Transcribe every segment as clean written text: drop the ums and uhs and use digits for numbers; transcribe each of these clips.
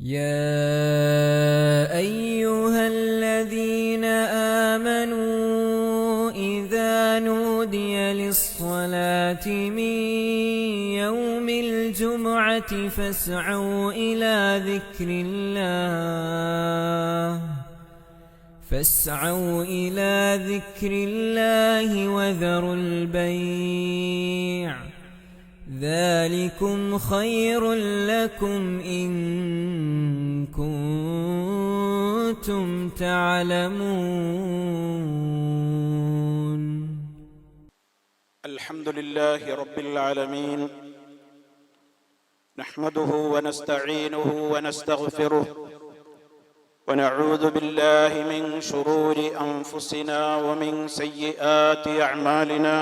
يا أيها الذين آمنوا إذا نودي للصلاة من يوم الجمعة فاسعوا إلى ذكر الله وذروا البيع ذلكم خير لكم إن كنتم تعلمون. الحمد لله رب العالمين، نحمده ونستعينه ونستغفره ونعوذ بالله من شرور أنفسنا ومن سيئات أعمالنا.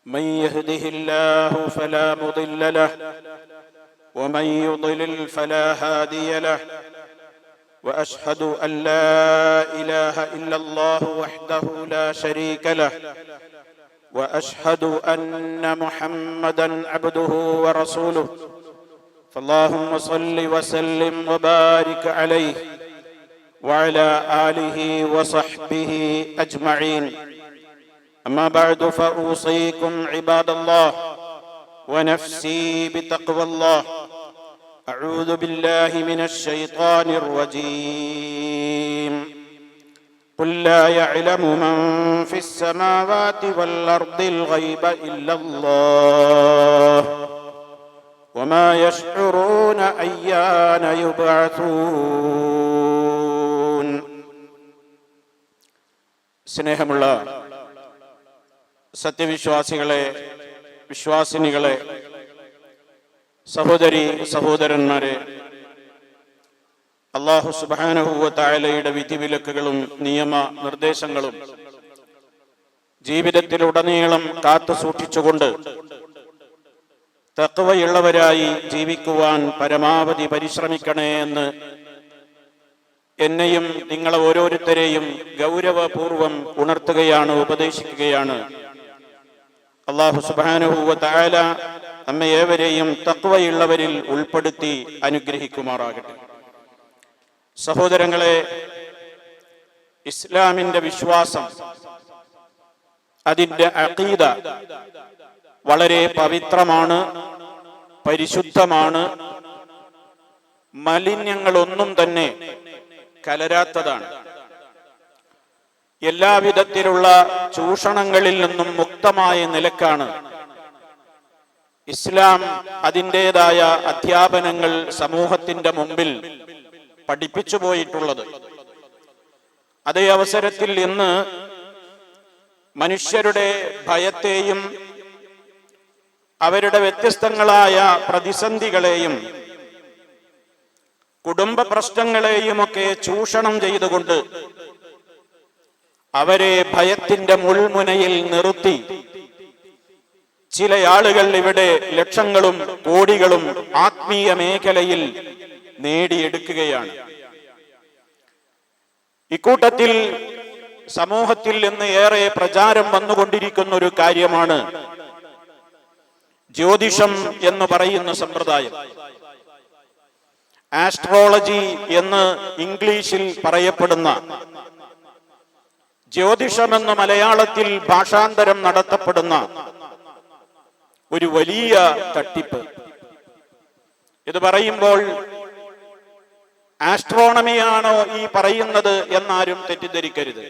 من يهده الله فلا مضل له ومن يضلل فلا هادي له، وأشهد أن لا إله إلا الله وحده لا شريك له، وأشهد أن محمدا عبده ورسوله، فاللهم صل وسلم وبارك عليه وعلى آله وصحبه أجمعين. أما بعد، فأوصيكم عباد الله ونفسي بتقوى الله. أعوذ بالله من الشيطان الرجيم. قل لا يعلم من في السماوات والأرض الغيب إلا الله وما يشعرون أيان يبعثون. സ്നേഹമുള്ള സത്യവിശ്വാസികളെ, വിശ്വാസിനികളെ, സഹോദരി സഹോദരന്മാരെ, അല്ലാഹു സുബ്ഹാനഹു വ തആലയുടെ വിധിവിലക്കുകളും നിയമ നിർദ്ദേശങ്ങളും ജീവിതത്തിലുടനീളം കാത്തു സൂക്ഷിച്ചുകൊണ്ട് തഖ്വയുള്ളവരായി ജീവിക്കുവാൻ പരമാവധി പരിശ്രമിക്കണേ എന്ന് എന്നെയും നിങ്ങളെ ഓരോരുത്തരെയും ഗൗരവപൂർവം ഉണർത്തുകയാണ്, ഉപദേശിക്കുകയാണ്. അല്ലാഹു സുബ്ഹാനഹു വ തആല നമ്മെ ഏവരെയും തഖ്വയുള്ളവരിൽ ഉൾപ്പെടുത്തി അനുഗ്രഹിക്കുമാറാകട്ടെ. സഹോദരങ്ങളെ, ഇസ്ലാമിന്റെ വിശ്വാസം, അതിന്റെ അഖീദ വളരെ പവിത്രമാണ്, പരിശുദ്ധമാണ്, മലിന്യങ്ങളൊന്നും തന്നെ കലരാത്തതാണ്. എല്ലാവിധത്തിലുള്ള ചൂഷണങ്ങളിൽ നിന്നും മുക്തമായ നിലക്കാണ് ഇസ്ലാം അതിൻ്റെതായ അധ്യാപനങ്ങൾ സമൂഹത്തിന്റെ മുമ്പിൽ പഠിപ്പിച്ചു പോയിട്ടുള്ളത്. അതേ അവസരത്തിൽ ഇന്ന് മനുഷ്യരുടെ ഭയത്തെയും അവരുടെ വ്യത്യസ്തങ്ങളായ പ്രതിസന്ധികളെയും കുടുംബ പ്രശ്നങ്ങളെയുമൊക്കെ ചൂഷണം ചെയ്തുകൊണ്ട് അവരെ ഭയത്തിന്റെ മുൾമുനയിൽ നിർത്തി ചില ആളുകൾ ഇവിടെ ലക്ഷങ്ങളും കോടികളും ആത്മീയ മേഖലയിൽ നേടിയെടുക്കുകയാണ്. ഇക്കൂട്ടത്തിൽ സമൂഹത്തിൽ നിന്ന് ഏറെ പ്രചാരം വന്നുകൊണ്ടിരിക്കുന്ന ഒരു കാര്യമാണ് ജ്യോതിഷം എന്ന് പറയുന്ന സമ്പ്രദായം. ആസ്ട്രോളജി എന്ന് ഇംഗ്ലീഷിൽ പറയപ്പെടുന്ന ജ്യോതിഷമെന്ന് മലയാളത്തിൽ ഭാഷാന്തരം നടത്തപ്പെടുന്ന ഒരു വലിയ തട്ടിപ്പ്. ഇത് പറയുമ്പോൾ ആസ്ട്രോണമിയാണോ ഈ പറയുന്നത് എന്നാരും തെറ്റിദ്ധരിക്കരുത്.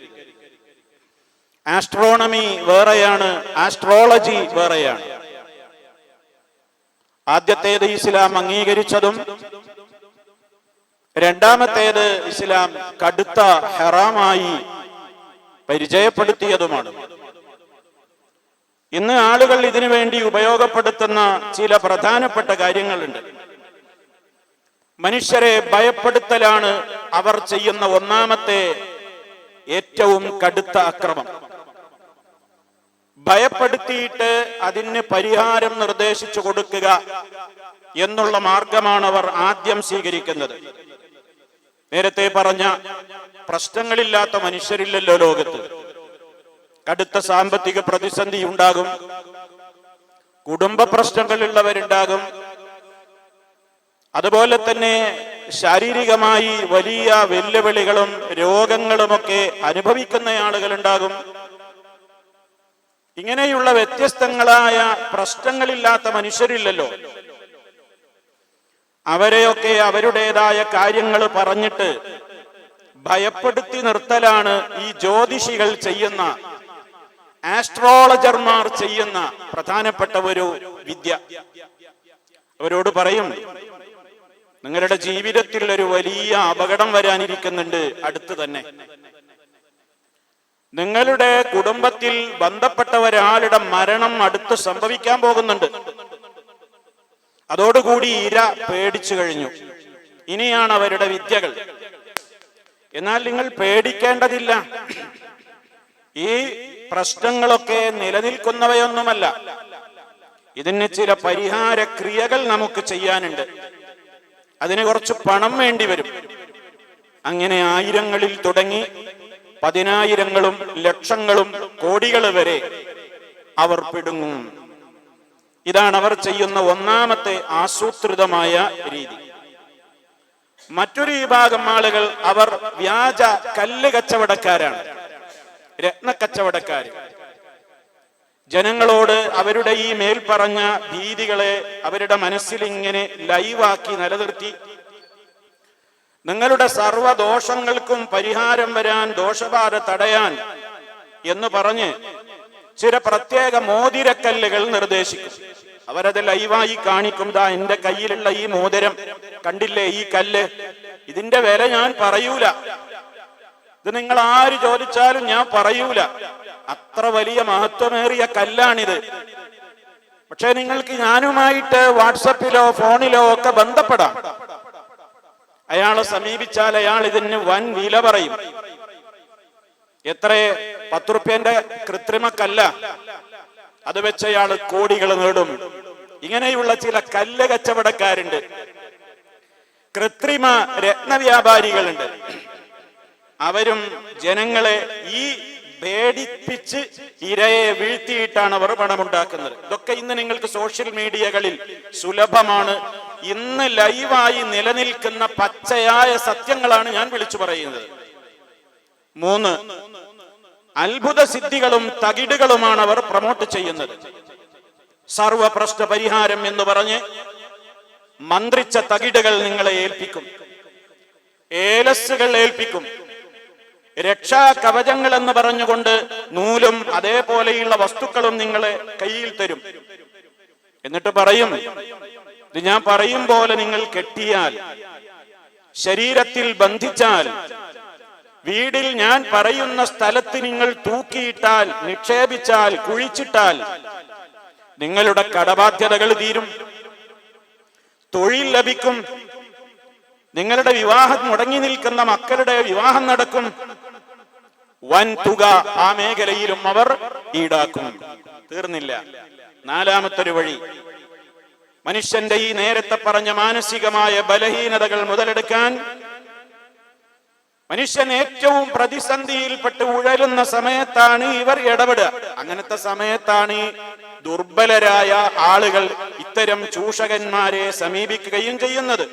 ആസ്ട്രോണമി വേറെയാണ്, ആസ്ട്രോളജി വേറെയാണ്. ആദ്യത്തേത് ഇസ്ലാം അംഗീകരിച്ചതും രണ്ടാമത്തേത് ഇസ്ലാം കടുത്ത ഹറാമായി പരിചയപ്പെടുത്തിയതുമാണ്. ഇന്ന് ആളുകൾ ഇതിനു വേണ്ടി ഉപയോഗപ്പെടുത്തുന്ന ചില പ്രധാനപ്പെട്ട കാര്യങ്ങളുണ്ട്. മനുഷ്യരെ ഭയപ്പെടുത്തലാണ് അവർ ചെയ്യുന്ന ഒന്നാമത്തെ ഏറ്റവും കടുത്ത അക്രമം. ഭയപ്പെടുത്തിയിട്ട് അതിന് പരിഹാരം നിർദ്ദേശിച്ചു കൊടുക്കുക എന്നുള്ള മാർഗമാണ് അവർ ആദ്യം സ്വീകരിക്കുന്നത്. നേരത്തെ പറഞ്ഞ പ്രശ്നങ്ങളില്ലാത്ത മനുഷ്യരില്ലല്ലോ ലോകത്ത്. കടുത്ത സാമ്പത്തിക പ്രതിസന്ധി ഉണ്ടാകും, കുടുംബ പ്രശ്നങ്ങളുള്ളവരുണ്ടാകും, അതുപോലെ തന്നെ ശാരീരികമായി വലിയ വെല്ലുവിളികളും രോഗങ്ങളുമൊക്കെ അനുഭവിക്കുന്ന ആളുകളുണ്ടാകും. ഇങ്ങനെയുള്ള വ്യത്യസ്തങ്ങളായ പ്രശ്നങ്ങളില്ലാത്ത മനുഷ്യരില്ലല്ലോ. അവരെയൊക്കെ അവരുടേതായ കാര്യങ്ങൾ പറഞ്ഞിട്ട് ഭയപ്പെടുത്തി നിർത്തലാണ് ഈ ജ്യോതിഷികൾ ചെയ്യുന്ന, ആസ്ട്രോളജർമാർ ചെയ്യുന്ന പ്രധാനപ്പെട്ട ഒരു വിദ്യ. അവരോട് പറയും, നിങ്ങളുടെ ജീവിതത്തിൽ ഒരു വലിയ അപകടം വരാനിരിക്കുന്നുണ്ട് അടുത്ത് തന്നെ. നിങ്ങളുടെ കുടുംബത്തിൽ ബന്ധപ്പെട്ട ഒരാളുടെ മരണം അടുത്ത് സംഭവിക്കാൻ പോകുന്നുണ്ട്. അതോടുകൂടി ഇര പേടിച്ചു കഴിഞ്ഞു. ഇനിയാണ് അവരുടെ വിദ്യകൾ. എന്നാൽ നിങ്ങൾ പേടിക്കേണ്ടതില്ല. ഈ പ്രശ്നങ്ങളൊക്കെ നിലനിൽക്കുന്നവയൊന്നുമല്ല. ഇതിന് ചില പരിഹാര ക്രിയകൾ നമുക്ക് ചെയ്യാനുണ്ട്. അതിന് കുറച്ച് പണം വേണ്ടി വരും. അങ്ങനെ ആയിരങ്ങളിൽ തുടങ്ങി പതിനായിരങ്ങളും ലക്ഷങ്ങളും കോടികൾ വരെ അവർ പിടുങ്ങും. ഇതാണ് അവർ ചെയ്യുന്ന ഒന്നാമത്തെ ആസൂത്രിതമായ രീതി. മറ്റൊരു വിഭാഗം ആളുകൾ അവർ വ്യാജ കല്ല് കച്ചവടക്കാരാണ്, രത്നക്കച്ചവടക്കാർ. ജനങ്ങളോട് അവരുടെ ഈ മേൽപ്പറഞ്ഞ ഭീതികളെ അവരുടെ മനസ്സിൽ ഇങ്ങനെ ലൈവാക്കി നിലനിർത്തി നിങ്ങളുടെ സർവദോഷങ്ങൾക്കും പരിഹാരം വരാൻ, ദോഷബാധ തടയാൻ എന്ന് പറഞ്ഞ് ചില പ്രത്യേക മോതിരക്കല്ലുകൾ നിർദ്ദേശിക്കും. അവരത് ലൈവായി കാണിക്കും. ദാ എന്റെ കയ്യിലുള്ള ഈ മോതിരം കണ്ടില്ലേ, ഈ കല്ല്, ഇതിന്റെ വില ഞാൻ പറയൂല, ഇത് നിങ്ങൾ ആര് ചോദിച്ചാലും ഞാൻ പറയൂല, അത്ര വലിയ മഹത്വമേറിയ കല്ലാണിത്. പക്ഷെ നിങ്ങൾക്ക് ഞാനുമായിട്ട് വാട്സപ്പിലോ ഫോണിലോ ഒക്കെ ബന്ധപ്പെടാം. അയാളെ സമീപിച്ചാൽ അയാൾ ഇതിന് വൻ വില പറയും. എത്ര 10 റുപ്യന്റെ കൃത്രിമ കല്ല, അത് വെച്ച് അയാൾ കോടികൾ നേടും. ഇങ്ങനെയുള്ള ചില കല്ല് കച്ചവടക്കാരുണ്ട്. കൃത്രിമ രത്നവ്യാപാരികളുണ്ട്. അവരും ജനങ്ങളെ ഈ പേടിപ്പിച്ച് ഇരയെ വീഴ്ത്തിയിട്ടാണ് അവർ പണമുണ്ടാക്കുന്നത്. ഇതൊക്കെ ഇന്ന് നിങ്ങൾക്ക് സോഷ്യൽ മീഡിയകളിൽ സുലഭമാണ്. ഇന്ന് ലൈവായി നിലനിൽക്കുന്ന പച്ചയായ സത്യങ്ങളാണ് ഞാൻ വിളിച്ചു പറയുന്നത്. 3, അത്ഭുത സിദ്ധികളും തകിടുകളുമാണ് അവർ പ്രൊമോട്ട് ചെയ്യുന്നത്. സർവ പ്രശ്ന പരിഹാരം എന്ന് പറഞ്ഞ് മന്ത്രിച്ച തകിടുകൾ നിങ്ങളെ ഏൽപ്പിക്കും, ഏലസുകൾ ഏൽപ്പിക്കും, രക്ഷാ കവചങ്ങൾ എന്ന് പറഞ്ഞുകൊണ്ട് നൂലും അതേപോലെയുള്ള വസ്തുക്കളും നിങ്ങളെ കയ്യിൽ തരും. എന്നിട്ട് പറയും, ഇത് ഞാൻ പറയും പോലെ നിങ്ങൾ കെട്ടിയാൽ, ശരീരത്തിൽ ബന്ധിച്ചാൽ, വീടിൽ ഞാൻ പറയുന്ന സ്ഥലത്ത് നിങ്ങൾ തൂക്കിയിട്ടാൽ, നിക്ഷേപിച്ചാൽ, കുഴിച്ചിട്ടാൽ നിങ്ങളുടെ കടബാധ്യതകൾ തീരും, തൊഴിൽ ലഭിക്കും, നിങ്ങളുടെ വിവാഹം മുടങ്ങി നിൽക്കുന്ന മക്കളുടെ വിവാഹം നടക്കും, വൻ തുക ആ മേഖലയിലും അവർ ഈടാക്കും. തീർന്നില്ല. 4-മത്തൊരു വഴി, മനുഷ്യന്റെ ഈ നേരത്തെ പറഞ്ഞ മാനസികമായ ബലഹീനതകൾ മുതലെടുക്കാൻ, മനുഷ്യൻ ഏറ്റവും പ്രതിസന്ധിയിൽപ്പെട്ട് ഉഴലുന്ന സമയത്താണ് ഇവർ ഇടപെടുക. അങ്ങനത്തെ സമയത്താണ് ഈ ദുർബലരായ ആളുകൾ ഇത്തരം ചൂഷകന്മാരെ സമീപിക്കുകയും ചെയ്യുന്നത്.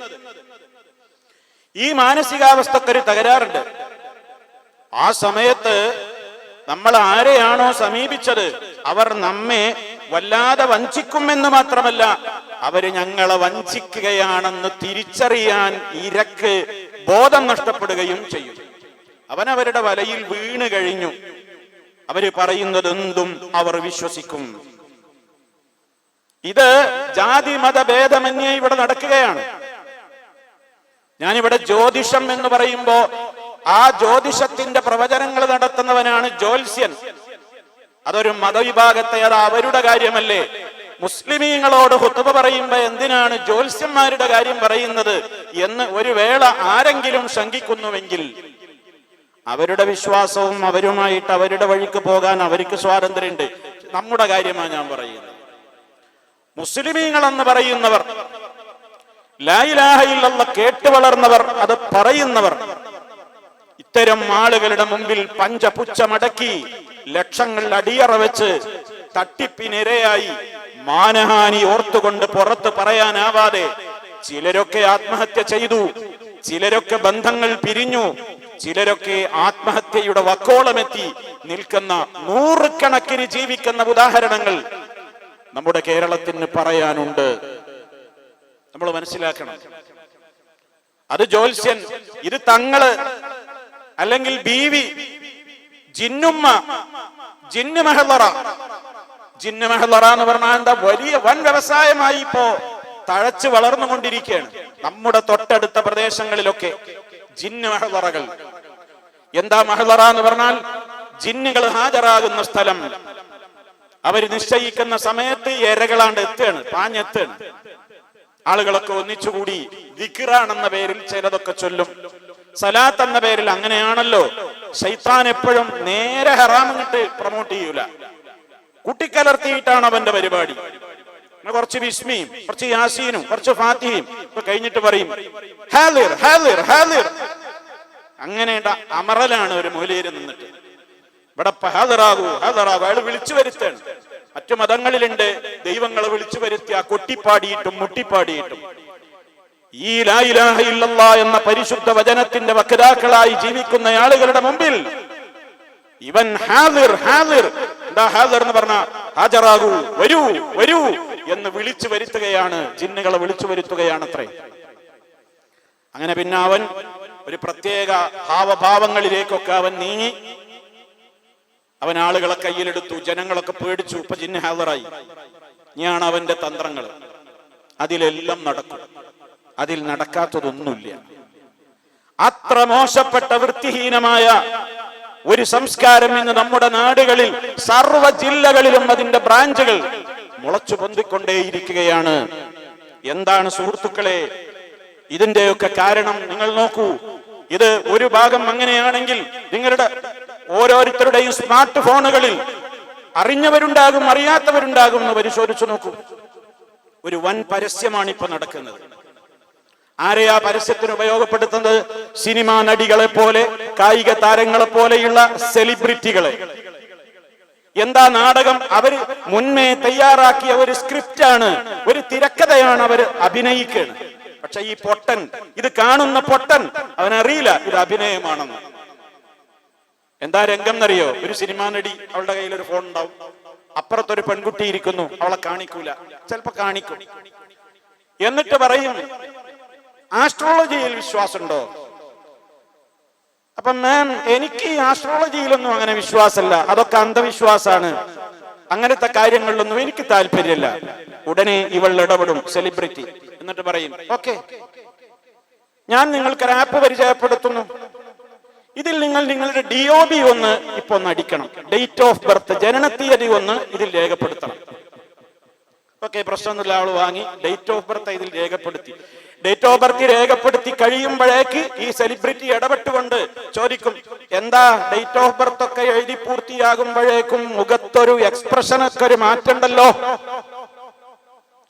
ഈ മാനസികാവസ്ഥക്കൊരു തകരാറുണ്ട്. ആ സമയത്ത് നമ്മൾ ആരെയാണോ സമീപിച്ചത് അവർ നമ്മെ വല്ലാതെ വഞ്ചിക്കുമെന്ന് മാത്രമല്ല, അവര് ഞങ്ങളെ വഞ്ചിക്കുകയാണെന്ന് തിരിച്ചറിയാൻ ഇരക്ക് ബോധം നഷ്ടപ്പെടുകയും ചെയ്യും. അവനവരുടെ വലയിൽ വീണ് കഴിഞ്ഞു. അവര് പറയുന്നത് എന്തും അവർ വിശ്വസിക്കും. ഇത് ജാതി മത ഭേദമന്യേ ഇവിടെ നടക്കുകയാണ്. ഞാനിവിടെ ജ്യോതിഷം എന്ന് പറയുമ്പോ ആ ജ്യോതിഷത്തിന്റെ പ്രവചനങ്ങൾ നടത്തുന്നവനാണ് ജ്യോത്സ്യൻ. അതൊരു മതവിഭാഗത്തെ, അത് അവരുടെ കാര്യമല്ലേ. മുസ്ലിമീങ്ങളോട് ഖുത്ബ പറയുമ്പോ എന്തിനാണ് ജ്യോത്സ്യന്മാരുടെ കാര്യം പറയുന്നത് എന്ന് ഒരു വേള ആരെങ്കിലും ശങ്കിക്കുന്നുവെങ്കിൽ അവരുടെ വിശ്വാസവും അവരുമായിട്ട് അവരുടെ വഴിക്ക് പോകാൻ അവർക്ക് സ്വാതന്ത്ര്യമുണ്ട്. നമ്മുടെ കാര്യമാണ് ഞാൻ പറയുന്നത്. മുസ്ലിമീങ്ങൾ എന്ന് പറയുന്നവർ, ലാ ഇലാഹ ഇല്ലല്ലാഹ് കേട്ട് വളർന്നവർ, അത് പറയുന്നവർ, ഇത്തരം ആളുകളുടെ മുമ്പിൽ പഞ്ചപുച്ഛമടക്കി ലക്ഷങ്ങൾ അടിയറ വെച്ച് തട്ടിപ്പിനിരയായി മാനഹാനി ഓർത്തുകൊണ്ട് പുറത്ത് പറയാനാവാതെ ചിലരൊക്കെ ആത്മഹത്യ ചെയ്തു, ചിലരൊക്കെ ബന്ധങ്ങൾ പിരിഞ്ഞു, ചിലരൊക്കെ ആത്മഹത്യയുടെ വക്കോളമെത്തി നിൽക്കുന്ന നൂറുകണക്കിന് ജീവിക്കുന്ന ഉദാഹരണങ്ങൾ നമ്മുടെ കേരളത്തിന് പറയാനുണ്ട്. നമ്മൾ മനസ്സിലാക്കണം. അത് ജ്യോത്സ്യൻ, ഇത് തങ്ങള്, അല്ലെങ്കിൽ ബീവി, ജിന്നുമ്മ, ജിന്ന് മെഹ്ളറ. ജിന്ന് മെഹ്ളറ എന്ന് പറഞ്ഞാൽ എന്താ? വലിയ വൻ വ്യവസായമായി ഇപ്പോ തഴച്ചു വളർന്നുകൊണ്ടിരിക്കുകയാണ് നമ്മുടെ തൊട്ടടുത്ത പ്രദേശങ്ങളിലൊക്കെ ജിന്ന് മെഹ്ളറകൾ. എന്താ മെഹ്ളറ എന്ന് പറഞ്ഞാൽ? ജിന്നുകൾ ഹാജരാകുന്ന സ്ഥലം. അവര് നിശ്ചയിക്കുന്ന സമയത്ത് ഇരകളാണ്ട് എത്തുകയാണ്, പാഞ്ഞെത്തുകയാണ്. ആളുകളൊക്കെ ഒന്നിച്ചുകൂടി ദിക്റാണെന്ന പേരിൽ ചിലതൊക്കെ ചൊല്ലും, സലാത്ത് എന്ന പേരിൽ. അങ്ങനെയാണല്ലോ ശൈത്താൻ എപ്പോഴും നേരെ ഹറാമിട്ട് പ്രൊമോട്ട് ചെയ്യൂല, കുട്ടിക്കലർത്തിയിട്ടാണ് അവന്റെ പരിപാടി. കുറച്ച് ബിസ്മിയും കുറച്ച് യാസീനും കുറച്ച് ഫാത്തിഹയും ഇപ്പൊ കഴിഞ്ഞിട്ട് പറയും ഹാലിർ ഹാലിർ ഹാലിർ. അങ്ങനെ അമറലാണ് ഒരു മൂലയിൽ നിന്നിട്ട്. ഇവിടെ ഹാദറാകൂ ഹാദറാകൂ, അയാൾ വിളിച്ചു വരുത്താണ്. മറ്റു മതങ്ങളിലുണ്ട് ദൈവങ്ങളെ വിളിച്ചു വരുത്തിയ കൊട്ടിപ്പാടിയിട്ടും മുട്ടിപ്പാടിയിട്ടും. ഈ ലാ ഇലാഹ ഇല്ലല്ലാഹ് എന്ന പരിശുദ്ധ വചനത്തിന്റെ വക്താക്കളായി ജീവിക്കുന്ന ആളുകളുടെ മുമ്പിൽ ഇവൻ ഹാദിർ ഹാദിർ, എന്താ ഹാദിർ എന്ന് പറഞ്ഞ ഹാജറാകൂ, വരൂ വരൂ എന്ന് വിളിച്ചു വരുത്തുകയാണ്, ജിന്നുകളെ വിളിച്ചു വരുത്തുകയാണത്രേ. അങ്ങനെ പിന്നെ അവൻ ഒരു പ്രത്യേക ഭാവഭാവങ്ങളിലേക്കൊക്കെ അവൻ നീങ്ങി. അവൻ ആളുകളെ കയ്യിലെടുത്തു, ജനങ്ങളൊക്കെ പേടിച്ചു. ഇപ്പൊ ജിന്ന് ഹാദറായി. ഇനിയാണ് അവന്റെ തന്ത്രങ്ങൾ. അതിലെല്ലാം നടക്കും, അതിൽ നടക്കാത്തതൊന്നുമില്ല. അത്ര മോശപ്പെട്ട വൃത്തിഹീനമായ ഒരു സംസ്കാരം ഇന്ന് നമ്മുടെ നാടുകളിൽ സർവ്വ ജില്ലകളിലും അതിന്റെ ബ്രാഞ്ചുകൾ മുളച്ചു പൊന്തിക്കൊണ്ടേയിരിക്കുകയാണ്. എന്താണ് സുഹൃത്തുക്കളെ ഇതിന്റെയൊക്കെ കാരണം? നിങ്ങൾ നോക്കൂ. ഇത് ഒരു ഭാഗം അങ്ങനെയാണെങ്കിൽ നിങ്ങളുടെ ഓരോരുത്തരുടെയും സ്മാർട്ട് ഫോണുകളിൽ അറിഞ്ഞവരുണ്ടാകും അറിയാത്തവരുണ്ടാകും എന്ന് പരിശോധിച്ചു നോക്കൂ. ഒരു വൻ പരസ്യമാണ് ഇപ്പൊ നടക്കുന്നത്. ആരെയാ പരസ്യത്തിന് ഉപയോഗപ്പെടുത്തുന്നത്? സിനിമാ നടികളെ പോലെ, കായിക താരങ്ങളെ പോലെയുള്ള സെലിബ്രിറ്റികളെ. എന്താ നാടകം? അവര് മുൻമേ തയ്യാറാക്കിയ ഒരു സ്ക്രിപ്റ്റാണ്, ഒരു തിരക്കഥയാണ് അവർ അഭിനയിക്കുകയാണ്. പക്ഷെ ഈ പൊട്ടൻ, ഇത് കാണുന്ന പൊട്ടൻ, അവനറിയില്ല ഇത് അഭിനയമാണെന്ന്. എന്താ രംഗം എന്നറിയോ? ഒരു സിനിമാ നടി, അവളുടെ കയ്യിൽ ഒരു ഫോൺ ഉണ്ടാവും, അപ്പുറത്തൊരു പെൺകുട്ടി ഇരിക്കുന്നു, അവളെ കാണിക്കൂല, ചിലപ്പോ കാണിക്കും. എന്നിട്ട് പറയും ആസ്ട്രോളജിയിൽ വിശ്വാസമുണ്ടോ? അപ്പൊ മാം, എനിക്ക് ഈ ആസ്ട്രോളജിയിലൊന്നും അങ്ങനെ വിശ്വാസമല്ല, അതൊക്കെ അന്ധവിശ്വാസാണ്, അങ്ങനത്തെ കാര്യങ്ങളിലൊന്നും എനിക്ക് താല്പര്യമില്ല. ഉടനെ ഇവൾ ഇടപെടും, സെലിബ്രിറ്റി. എന്നിട്ട് പറയും ഓക്കെ, ഞാൻ നിങ്ങൾക്കൊരു ആപ്പ് പരിചയപ്പെടുത്തുന്നു, ഇതിൽ നിങ്ങൾ നിങ്ങളുടെ DOB ഒന്ന് ഇപ്പൊ ഒന്ന് അടിക്കണം, ഡേറ്റ് ഓഫ് ബർത്ത്, ജനനത്തീയതി ഒന്ന് ഇതിൽ രേഖപ്പെടുത്തണം. ഓക്കെ, പ്രശ്നമൊന്നുമില്ല. ആള് വാങ്ങി ഡേറ്റ് ഓഫ് ബർത്ത് ഇതിൽ രേഖപ്പെടുത്തി. ഡേറ്റ് ഓഫ് ബർത്ത് രേഖപ്പെടുത്തി കഴിയുമ്പോഴേക്ക് ഈ സെലിബ്രിറ്റി ഇടപെട്ടുകൊണ്ട് ചോദിക്കും, എന്താ ഡേറ്റ് ഓഫ് ബർത്ത് ഒക്കെ എഴുതി പൂർത്തിയാകുമ്പോഴേക്കും മുഖത്തൊരു എക്സ്പ്രഷനൊക്കെ ഒരു മാറ്റമുണ്ടല്ലോ.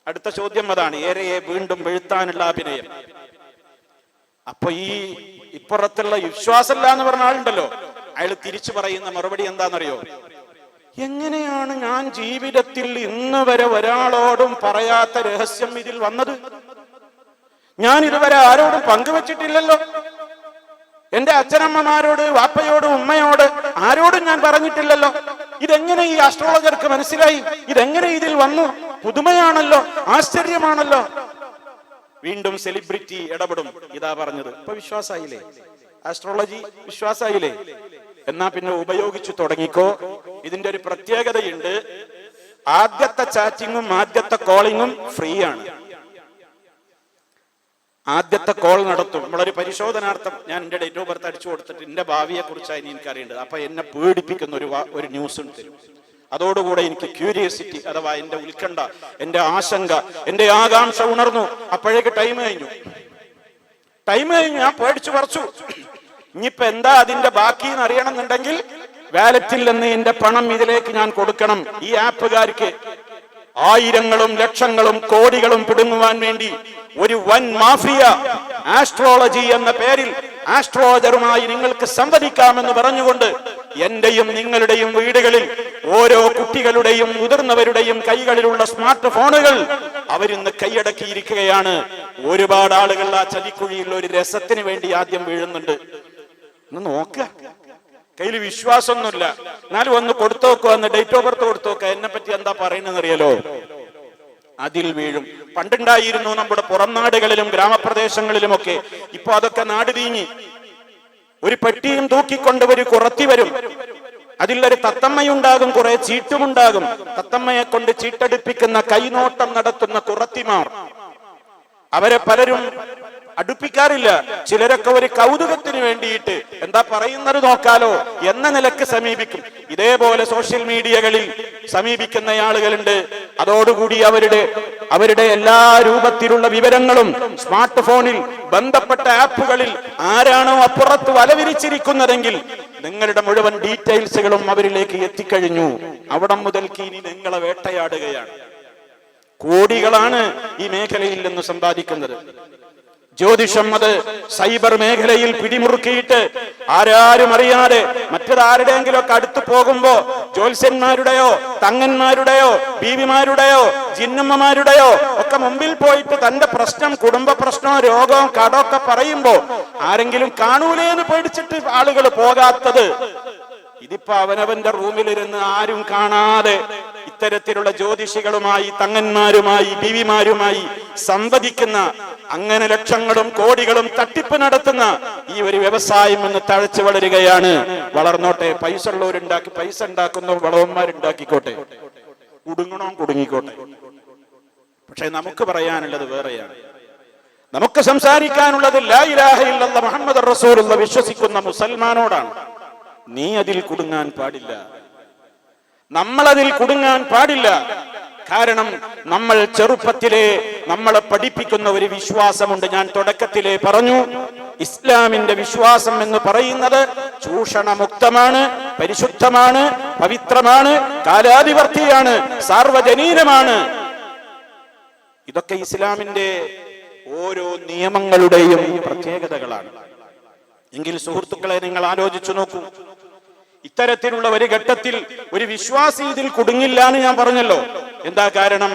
അടുത്ത ചോദ്യം അതാണ്, ഏറെയെ വീണ്ടും വീഴ്ത്താനുള്ള അഭിനയം. അപ്പൊ ഈ ഇപ്പുറത്തുള്ള വിശ്വാസമില്ല എന്ന് പറഞ്ഞ ആളുണ്ടല്ലോ, അയാൾ തിരിച്ചു പറയുന്ന മറുപടി എന്താണെന്നറിയോ? എങ്ങനെയാണ് ഞാൻ ജീവിതത്തിൽ ഇന്ന് വരെ ഒരാളോടും പറയാത്ത രഹസ്യം ഇതിൽ വന്നത്? ഞാൻ ഇതുവരെ ആരോടും പങ്കുവച്ചിട്ടില്ലല്ലോ. എന്റെ അച്ഛനമ്മമാരോട്, വാപ്പയോട്, ഉമ്മയോട് ആരോടും ഞാൻ പറഞ്ഞിട്ടില്ലല്ലോ. ഇതെങ്ങനെ ഈ ആസ്ട്രോളജർക്ക് മനസ്സിലായി? ഇതെങ്ങനെ ഇതിൽ വന്നു? പുതുമയാണല്ലോ, ആശ്ചര്യമാണല്ലോ. വീണ്ടും സെലിബ്രിറ്റി ഇടപെടും, ഇതാ പറഞ്ഞത്. ഇപ്പൊ വിശ്വാസായില്ലേ? ആസ്ട്രോളജി വിശ്വാസായില്ലേ? എന്നാ പിന്നെ ഉപയോഗിച്ചു തുടങ്ങിക്കോ. ഇതിന്റെ ഒരു പ്രത്യേകതയുണ്ട്, ആദ്യത്തെ ചാറ്റിങ്ങും ആദ്യത്തെ കോളിങ്ങും ഫ്രീ ആണ്. ആദ്യത്തെ കോൾ നടത്തും. നമ്മളൊരു പരിശോധനാർത്ഥം ഞാൻ എന്റെ ഡേറ്റ് ഓഫ് ബർത്ത് അടിച്ചു കൊടുത്തിട്ട് എന്റെ ഭാവിയെ കുറിച്ചാണ് എനിക്ക് അറിയേണ്ടത്. അപ്പൊ എന്നെ പേടിപ്പിക്കുന്ന ഒരു ന്യൂസ് തരും. അതോടുകൂടെ എനിക്ക് ക്യൂരിയോസിറ്റി അഥവാ എന്റെ ഉത്കണ്ഠ, എന്റെ ആശങ്ക, എന്റെ ആകാംക്ഷ ഉണർന്നു. അപ്പോഴേക്ക് ടൈം കഴിഞ്ഞു. ഞാൻ പേടിച്ചു പറിച്ചു. ഇനിയിപ്പോ എന്താ അതിന്റെ ബാക്കി എന്ന് അറിയണമെന്നുണ്ടെങ്കിൽ വാലറ്റിൽ നിന്ന് എന്റെ പണം ഇതിലേക്ക് ഞാൻ കൊടുക്കണം. ഈ ആപ്പുകാർക്ക് ആയിരങ്ങളും ലക്ഷങ്ങളും കോടികളും പിടുങ്ങുവാൻ വേണ്ടി ഒരു വൻ മാഫിയ ആസ്ട്രോളജി എന്ന പേരിൽ ആസ്ട്രോളജറുമായി നിങ്ങൾക്ക് സംവദിക്കാമെന്ന് പറഞ്ഞുകൊണ്ട് എന്റെയും നിങ്ങളുടെയും വീടുകളിൽ ഓരോ കുട്ടികളുടെയും മുതിർന്നവരുടെയും കൈകളിലുള്ള സ്മാർട്ട് ഫോണുകൾ അവരിന്ന് കൈയടക്കിയിരിക്കുകയാണ്. ഒരുപാട് ആളുകൾ ആ ചതിക്കുഴിയിൽ ഒരു രസത്തിന് വേണ്ടി ആദ്യം വീഴുന്നുണ്ട്. ഒന്ന് നോക്കുക, കയ്യിൽ വിശ്വാസമൊന്നുമില്ല, എന്നാലും ഒന്ന് കൊടുത്തു നോക്കുക, ഒന്ന് ഡേറ്റ് ഓഫ് ബർത്ത് കൊടുത്തു നോക്കുക, എന്നെ പറ്റി എന്താ പറയുന്നത് അറിയാലോ, അതിൽ വീഴും. പണ്ടുണ്ടായിരുന്നു നമ്മുടെ പുറം നാടുകളിലും ഗ്രാമപ്രദേശങ്ങളിലുമൊക്കെ. ഇപ്പൊ അതൊക്കെ നാട് നീങ്ങി. ഒരു പെട്ടിയും തൂക്കിക്കൊണ്ട് ഒരു കുറത്തി വരും, അതിലൊരു തത്തമ്മയുണ്ടാകും, കുറെ ചീട്ടുമുണ്ടാകും. തത്തമ്മയെ കൊണ്ട് ചീട്ടടുപ്പിക്കുന്ന കൈനോട്ടം നടത്തുന്ന കുറത്തിമാർ, അവരെ പലരും അടുപ്പിക്കാറില്ല. ചിലരൊക്കെ ഒരു കൗതുകത്തിന് വേണ്ടിയിട്ട് എന്താ പറയുന്നത് നോക്കാലോ എന്ന നിലക്ക് സമീപിക്കും. ഇതേപോലെ സോഷ്യൽ മീഡിയകളിൽ സമീപിക്കുന്ന ആളുകളുണ്ട്. അതോടുകൂടി അവരുടെ എല്ലാ രൂപത്തിലുള്ള വിവരങ്ങളും സ്മാർട്ട് ഫോണിൽ ബന്ധപ്പെട്ട ആപ്പുകളിൽ ആരാണോ അപ്പുറത്ത് വലവിരിച്ചിരിക്കുന്നതെങ്കിൽ നിങ്ങളുടെ മുഴുവൻ ഡീറ്റെയിൽസുകളും അവരിലേക്ക് എത്തിക്കഴിഞ്ഞു. അവിടം മുതൽക്ക് ഇനി നിങ്ങളെ വേട്ടയാടുകയാണ്. കോടികളാണ് ഈ മേഖലയിൽ നിന്ന് സമ്പാദിക്കുന്നത്. ജ്യോതിഷം അത് സൈബർ മേഖലയിൽ പിടിമുറുക്കിയിട്ട് ആരാരും അറിയാതെ മറ്റൊരാരുടെയെങ്കിലും ഒക്കെ അടുത്ത് പോകുമ്പോ ജ്യോത്സ്യന്മാരുടെയോ തങ്ങന്മാരുടെയോ ബീവിമാരുടെയോ ജിന്നമ്മമാരുടെയോ ഒക്കെ മുമ്പിൽ പോയിട്ട് തന്റെ പ്രശ്നം, കുടുംബ പ്രശ്നമോ രോഗവും കടമൊക്കെ പറയുമ്പോ ആരെങ്കിലും കാണൂലേന്ന് പേടിച്ചിട്ട് ആളുകൾ പോകാത്തത്, ഇതിപ്പോ അവനവന്റെ റൂമിലിരുന്ന് ആരും കാണാതെ ഇത്തരത്തിലുള്ള ജ്യോതിഷികളുമായി തങ്ങന്മാരുമായി ബീവിമാരുമായി സംവദിക്കുന്ന, അങ്ങനെ ലക്ഷങ്ങളും കോടികളും തട്ടിപ്പ് നടത്തുന്ന ഈ ഒരു വ്യവസായം ഇന്ന് തഴച്ചു വളരുകയാണ്. വളർന്നോട്ടെ, പൈസ ഉള്ളവരുണ്ടാക്കി, പൈസ ഉണ്ടാക്കുന്ന വളവന്മാരുണ്ടാക്കിക്കോട്ടെ, കുടുങ്ങണോ കുടുങ്ങിക്കോട്ടെ. പക്ഷെ നമുക്ക് പറയാനുള്ളത് വേറെയാണ്. നമുക്ക് സംസാരിക്കാനുള്ളത് ലാ ഇലാഹ ഇല്ലല്ലാഹ് മുഹമ്മദുർ റസൂലുള്ളാഹ് വിശ്വസിക്കുന്ന മുസൽമാനോടാണ്. നീ അതിൽ കുടുങ്ങാൻ പാടില്ല, നമ്മളതിൽ കുടുങ്ങാൻ പാടില്ല. കാരണം നമ്മൾ ചെറുപ്പത്തിലെ നമ്മളെ പഠിപ്പിക്കുന്ന ഒരു വിശ്വാസമുണ്ട്. ഞാൻ തുടക്കത്തിലെ പറഞ്ഞു, ഇസ്ലാമിന്റെ വിശ്വാസം എന്ന് പറയുന്നത് ചൂഷണമുക്തമാണ്, പരിശുദ്ധമാണ്, പവിത്രമാണ്, കാലാതിവർത്തിയാണ്, സാർവജനീനമാണ്. ഇതൊക്കെ ഇസ്ലാമിന്റെ ഓരോ നിയമങ്ങളുടെയും പ്രത്യേകതകളാണ്. എങ്കിൽ സുഹൃത്തുക്കളെ, നിങ്ങൾ ആലോചിച്ചു നോക്കൂ. ഇത്തരത്തിലുള്ള ഒരു ഘട്ടത്തിൽ ഒരു വിശ്വാസി ഇതിൽ കുടുങ്ങില്ല എന്ന് ഞാൻ പറഞ്ഞല്ലോ. എന്താ കാരണം?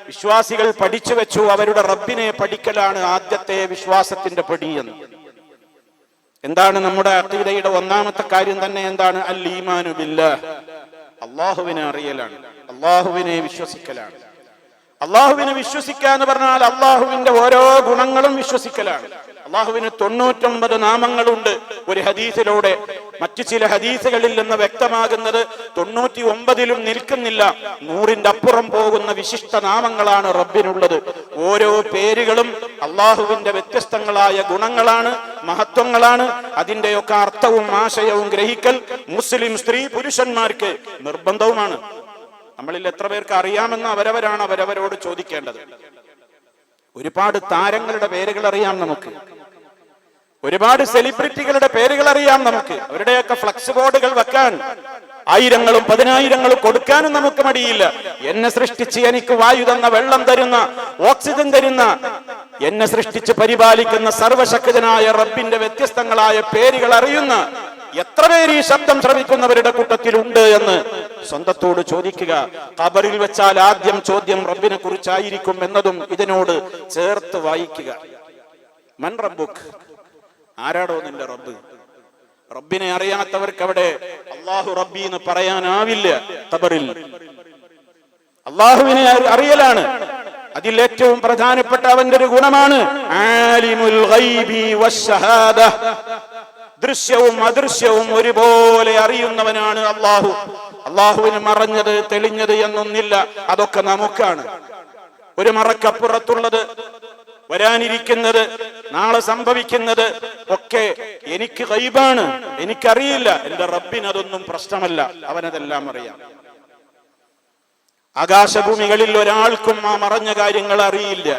വിശ്വാസികൾ പഠിച്ചു വെച്ചു, അവരുടെ റബ്ബിനെ പഠിക്കലാണ് ആദ്യത്തെ വിശ്വാസത്തിന്റെ പടിയെന്ന്. എന്താണ് നമ്മുടെ അഖീദയുടെ ഒന്നാമത്തെ കാര്യം തന്നെ? എന്താണ്? അൽ ഈമാനു ബില്ലാഹ്, അല്ലാഹുവിനെ അറിയലാണ്, അല്ലാഹുവിനെ വിശ്വസിക്കലാണ്. അല്ലാഹുവിനെ വിശ്വസിക്കുക എന്ന് പറഞ്ഞാൽ അല്ലാഹുവിന്റെ ഓരോ ഗുണങ്ങളും വിശ്വസിക്കലാണ്. അല്ലാഹുവിന് 99 നാമങ്ങളുണ്ട്. ഒരു ഹദീസിലൂടെ, മറ്റു ചില ഹദീസുകളിൽ നിന്ന് വ്യക്തമാകുന്നത് 99ലും നിൽക്കുന്നില്ല, 100ന്റെ അപ്പുറം പോകുന്ന വിശിഷ്ട നാമങ്ങളാണ് റബ്ബിനുള്ളത്. ഓരോ പേരുകളും അല്ലാഹുവിന്റെ വ്യത്യസ്തങ്ങളായ ഗുണങ്ങളാണ്, മഹത്വങ്ങളാണ്. അതിന്റെയൊക്കെ അർത്ഥവും ആശയവും ഗ്രഹിക്കൽ മുസ്ലിം സ്ത്രീ പുരുഷന്മാർക്ക് നിർബന്ധവുമാണ്. നമ്മളിൽ എത്ര പേർക്ക് അറിയാമെന്ന് അവരവരാണ് അവരവരോട് ചോദിക്കേണ്ടത്. ഒരുപാട് താരങ്ങളുടെ പേരുകൾ അറിയാം നമുക്ക്, ഒരുപാട് സെലിബ്രിറ്റികളുടെ പേരുകൾ അറിയാം നമുക്ക്. അവരുടെയൊക്കെ ഫ്ലക്സ് ബോർഡുകൾ വെക്കാൻ 1000ങ്ങളും 10,000ങ്ങളും കൊടുക്കാനും നമുക്ക് മടിയില്ല. എന്നെ സൃഷ്ടിച്ച് എനിക്ക് വായു തന്ന, വെള്ളം തരുന്ന, ഓക്സിജൻ തരുന്ന, എന്നെ സൃഷ്ടിച്ച് പരിപാലിക്കുന്ന സർവശക്തനായ റബ്ബിന്റെ വ്യത്യസ്തങ്ങളായ പേരുകൾ അറിയുന്ന എത്ര പേര് ഈ ശബ്ദം ശ്രവിക്കുന്നവരുടെ കൂട്ടത്തിലുണ്ട് എന്ന് സ്വന്തത്തോട് ചോദിക്കുക. ഖബറിൽ വെച്ചാൽ ആദ്യം ചോദ്യം റബ്ബിനെ കുറിച്ചായിരിക്കും എന്നതും ഇതിനോട് ചേർത്ത് വായിക്കുക. മൻ റബ്ബുക്, ആരാടോ നിന്റെ റബ്ബ്? റബ്ബിനെ അറിയാത്തവർക്ക് അവിടെ അല്ലാഹു റബ്ബി എന്ന് പറയാനാവില്ല. ഖബറിൽ അല്ലാഹുവിനെ അറിയലാണ്. അതിൽ ഏറ്റവും പ്രധാനപ്പെട്ട അവന്റെ ഒരു ഗുണമാണ് ആലിമുൽ ഗൈബി വശഹാദ, ദൃശ്യവും അദൃശ്യവും ഒരുപോലെ അറിയുന്നവനാണ് അല്ലാഹു. അല്ലാഹുവിന് മറഞ്ഞത് തെളിഞ്ഞത് എന്നൊന്നില്ല, അതൊക്കെ നമുക്കാണ്. ഒരു മറക്കപ്പുറത്തുള്ളത്, വരാനിരിക്കുന്നത്, നാളെ സംഭവിക്കുന്നത് ഒക്കെ എനിക്ക് ഗൈബാണ്, എനിക്കറിയില്ല. എന്റെ റബ്ബിന് അതൊന്നും പ്രശ്നമല്ല, അവനതെല്ലാം അറിയാം. ആകാശഭൂമികളിൽ ഒരാൾക്കും ആ മറഞ്ഞ കാര്യങ്ങൾ അറിയില്ല.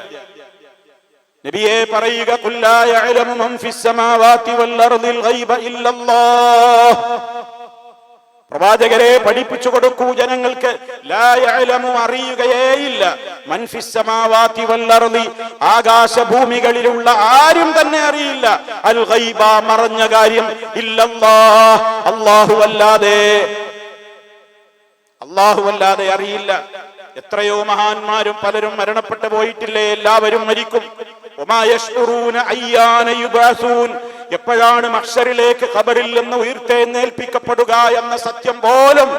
നബിയെ പറയുക, ഖുൽ ലാ യഅലമു മൻ ഫിസ് സമാവാതി വൽ അർദിൽ ഗൈബ ഇല്ലല്ലാഹ്. പ്രവാചകരെ പഠിപ്പിച്ചു കൊടുക്കൂ ജനങ്ങൾക്ക്. ലാ യഅലമു, അറിയുകയേയില്ല, മൻ ഫിസ് സമാവാതി വൽ അർദി, ആകാശഭൂമികളിലുള്ള ആരും തന്നെ അറിയില്ല, അൽ ഗൈബ, മറഞ്ഞ കാര്യം, ഇല്ലല്ലാഹ്, അല്ലാഹു അല്ലാതെ അറിയില്ല. എത്രയോ മഹാന്മാരും പലരും മരണപ്പെട്ടു പോയിട്ടില്ലേ? എല്ലാവരും മരിക്കും. വമാ യശ്ഉറൂന അയ്യാന യുബഅസൂൻ, എപ്പോഴാണ് മഹ്ശറിലേക്ക് ഖബറിൽ നിന്ന് ഉയർത്തെഴുന്നേൽപ്പിക്കപ്പെടുക എന്ന സത്യം പോലും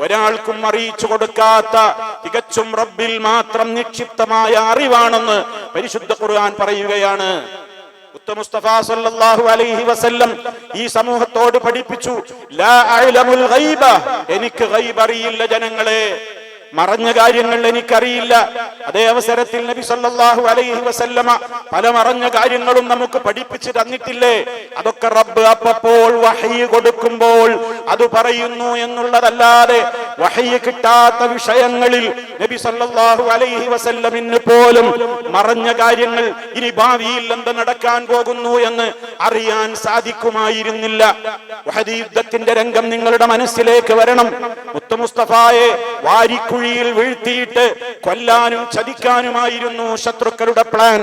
ഒരാൾക്കും അറിയിച്ചു കൊടുക്കാത്ത തികച്ചും റബ്ബിൽ മാത്രം നിക്ഷിപ്തമായ അറിവാണെന്ന് പരിശുദ്ധ ഖുർആൻ പറയുകയാണ്. മുസ്തഫ സല്ലല്ലാഹു അലൈഹി വസല്ലം ഈ സമൂഹത്തോട് പഠിപ്പിച്ചു, ലാ അഅലമുൽ ഗൈബ, എനിക്ക് ഗൈബ് അറിയില്ല ജനങ്ങളെ, മറഞ്ഞ കാര്യങ്ങൾ എനിക്കറിയില്ല. അതേ അവസരത്തിൽ നബി സല്ലല്ലാഹു അലൈഹി വസല്ലമ പല മറഞ്ഞ കാര്യങ്ങളും നമുക്ക് പഠിപ്പിച്ചു തന്നിട്ടില്ലേ? അതൊക്കെ റബ്ബ് അപ്പോൾ വഹയി കൊടുക്കുമ്പോൾ അത് പറയുന്നു എന്നുള്ളതല്ലാതെ വഹയി കിട്ടാത്ത വിഷയങ്ങളിൽ നബി സല്ലല്ലാഹു അലൈഹി വസല്ലമിന് പോലും മറഞ്ഞ കാര്യങ്ങൾ ഇനി ഭാവിയിൽ എന്ത് നടക്കാൻ പോകുന്നു എന്ന് അറിയാൻ സാധിക്കുമായിരുന്നില്ല. വഹദ് യുദ്ധത്തിന്റെ രംഗം നിങ്ങളുടെ മനസ്സിലേക്ക് വരണം. മുസ്തഫായെ വാരിക്കുഴിയിൽ വീഴ്ത്തിയിട്ട് കൊല്ലാനും ചതിക്കാനുമായിരുന്നു ശത്രുക്കളുടെ പ്ലാൻ.